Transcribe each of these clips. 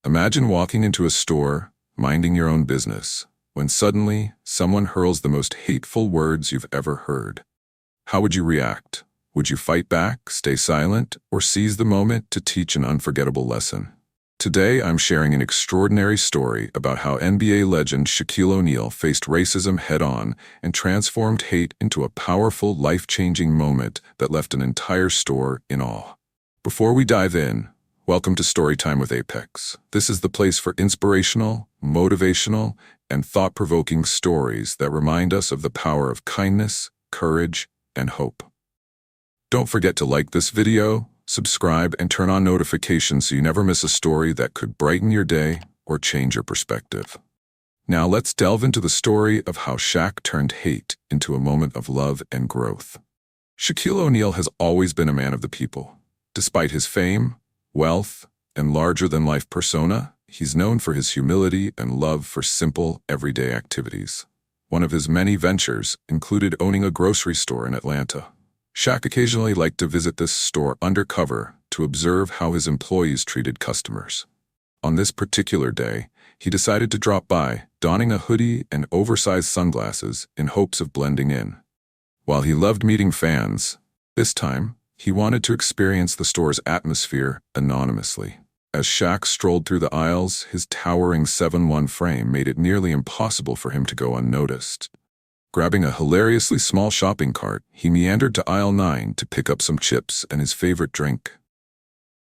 Imagine walking into a store, minding your own business, when suddenly someone hurls the most hateful words you've ever heard. How would you react? Would you fight back, stay silent, or seize the moment to teach an unforgettable lesson? Today, I'm sharing an extraordinary story about how NBA legend Shaquille O'Neal faced racism head-on and transformed hate into a powerful, life-changing moment that left an entire store in awe. Before we dive in, welcome to Storytime with Apex. This is the place for inspirational, motivational, and thought-provoking stories that remind us of the power of kindness, courage, and hope. Don't forget to like this video, subscribe, and turn on notifications so you never miss a story that could brighten your day or change your perspective. Now let's delve into the story of how Shaq turned hate into a moment of love and growth. Shaquille O'Neal has always been a man of the people. Despite his fame, wealth, and larger-than-life persona, he's known for his humility and love for simple, everyday activities. One of his many ventures included owning a grocery store in Atlanta. Shaq occasionally liked to visit this store undercover to observe how his employees treated customers. On this particular day, he decided to drop by, donning a hoodie and oversized sunglasses in hopes of blending in. While he loved meeting fans, this time, he wanted to experience the store's atmosphere anonymously. As Shaq strolled through the aisles, his towering 7'1" frame made it nearly impossible for him to go unnoticed. Grabbing a hilariously small shopping cart, he meandered to aisle 9 to pick up some chips and his favorite drink.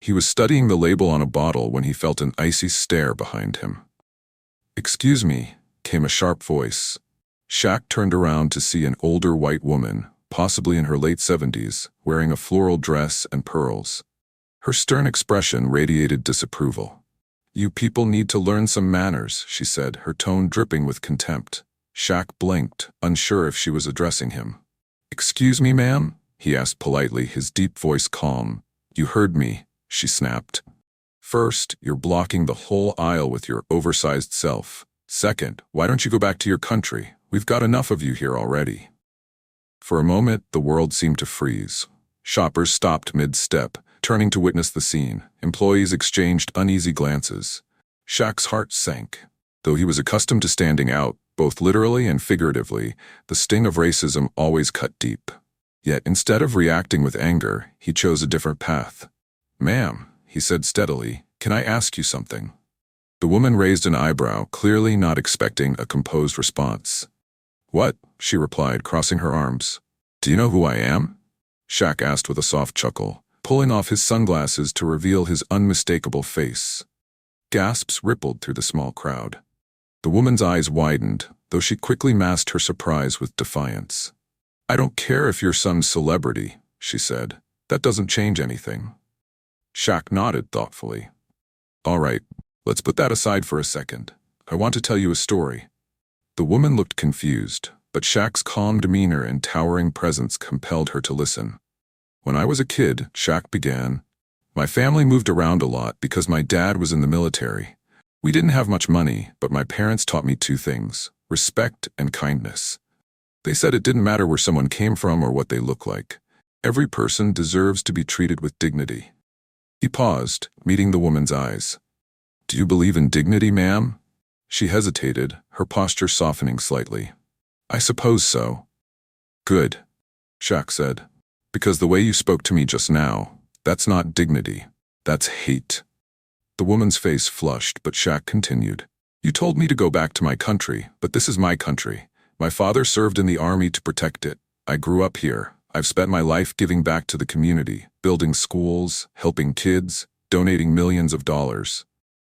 He was studying the label on a bottle when he felt an icy stare behind him. "Excuse me," came a sharp voice. Shaq turned around to see an older white woman, possibly in her late 70s, wearing a floral dress and pearls. Her stern expression radiated disapproval. "You people need to learn some manners," she said, her tone dripping with contempt. Shaq blinked, unsure if she was addressing him. "Excuse me, ma'am?" he asked politely, his deep voice calm. "You heard me," she snapped. "First, you're blocking the whole aisle with your oversized self. Second, why don't you go back to your country? We've got enough of you here already." For a moment, the world seemed to freeze. Shoppers stopped mid-step, turning to witness the scene. Employees exchanged uneasy glances. Shaq's heart sank. Though he was accustomed to standing out, both literally and figuratively, the sting of racism always cut deep. Yet instead of reacting with anger, he chose a different path. "Ma'am," he said steadily, "can I ask you something?" The woman raised an eyebrow, clearly not expecting a composed response. "What?" she replied, crossing her arms. "Do you know who I am?" Shaq asked with a soft chuckle, pulling off his sunglasses to reveal his unmistakable face. Gasps rippled through the small crowd. The woman's eyes widened, though she quickly masked her surprise with defiance. "I don't care if your son's celebrity," she said. "That doesn't change anything." Shaq nodded thoughtfully. "All right, let's put that aside for a second. I want to tell you a story." The woman looked confused, but Shaq's calm demeanor and towering presence compelled her to listen. "When I was a kid," Shaq began, "my family moved around a lot because my dad was in the military. We didn't have much money, but my parents taught me two things: respect and kindness. They said it didn't matter where someone came from or what they look like. Every person deserves to be treated with dignity." He paused, meeting the woman's eyes. "Do you believe in dignity, ma'am?" She hesitated, her posture softening slightly. "I suppose so." "Good," Shaq said. "Because the way you spoke to me just now, that's not dignity. That's hate." The woman's face flushed, but Shaq continued. "You told me to go back to my country, but this is my country. My father served in the army to protect it. I grew up here. I've spent my life giving back to the community, building schools, helping kids, donating millions of dollars.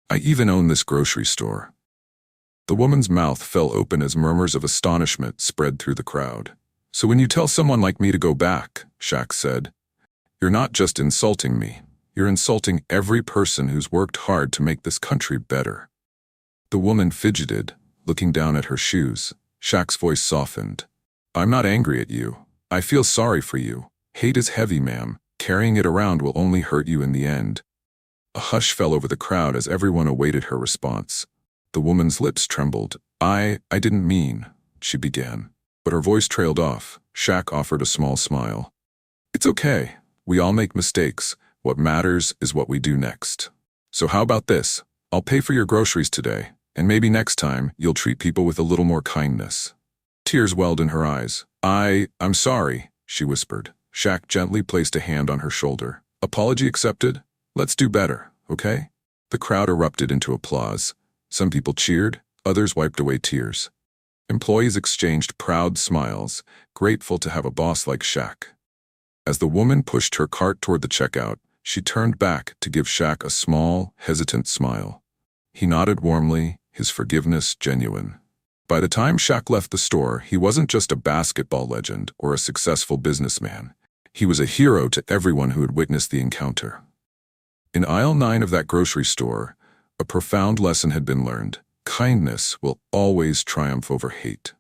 I even own this grocery store." The woman's mouth fell open as murmurs of astonishment spread through the crowd. "So when you tell someone like me to go back," Shaq said, "you're not just insulting me. You're insulting every person who's worked hard to make this country better." The woman fidgeted, looking down at her shoes. Shaq's voice softened. "I'm not angry at you. I feel sorry for you. Hate is heavy, ma'am. Carrying it around will only hurt you in the end." A hush fell over the crowd as everyone awaited her response. The woman's lips trembled. I didn't mean," she began. But her voice trailed off. Shaq offered a small smile. "It's okay. We all make mistakes. What matters is what we do next. So how about this? I'll pay for your groceries today, and maybe next time you'll treat people with a little more kindness. Tears welled in her eyes. I'm sorry, she whispered. Shaq gently placed a hand on her shoulder. Apology accepted? Let's do better, okay? The crowd erupted into applause. Some people cheered, others wiped away tears. Employees exchanged proud smiles, grateful to have a boss like Shaq. As the woman pushed her cart toward the checkout, she turned back to give Shaq a small, hesitant smile. He nodded warmly, his forgiveness genuine. By the time Shaq left the store, he wasn't just a basketball legend or a successful businessman. He was a hero to everyone who had witnessed the encounter. In aisle 9 of that grocery store, a profound lesson had been learned. Kindness will always triumph over hate.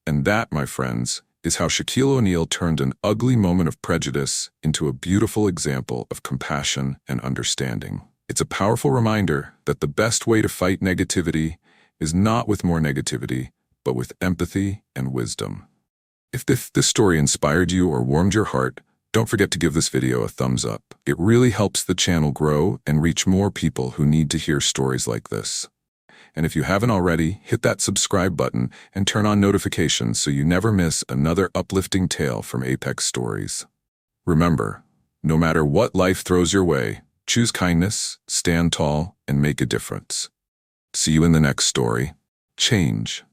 And that, my friends, is how Shaquille O'Neal turned an ugly moment of prejudice into a beautiful example of compassion and understanding. It's a powerful reminder that the best way to fight negativity is not with more negativity, but with empathy and wisdom. If this story inspired you or warmed your heart, don't forget to give this video a thumbs up. It really helps the channel grow and reach more people who need to hear stories like this. And if you haven't already, hit that subscribe button and turn on notifications so you never miss another uplifting tale from Apex Stories. Remember, no matter what life throws your way, choose kindness, stand tall, and make a difference. See you in the next story. Change.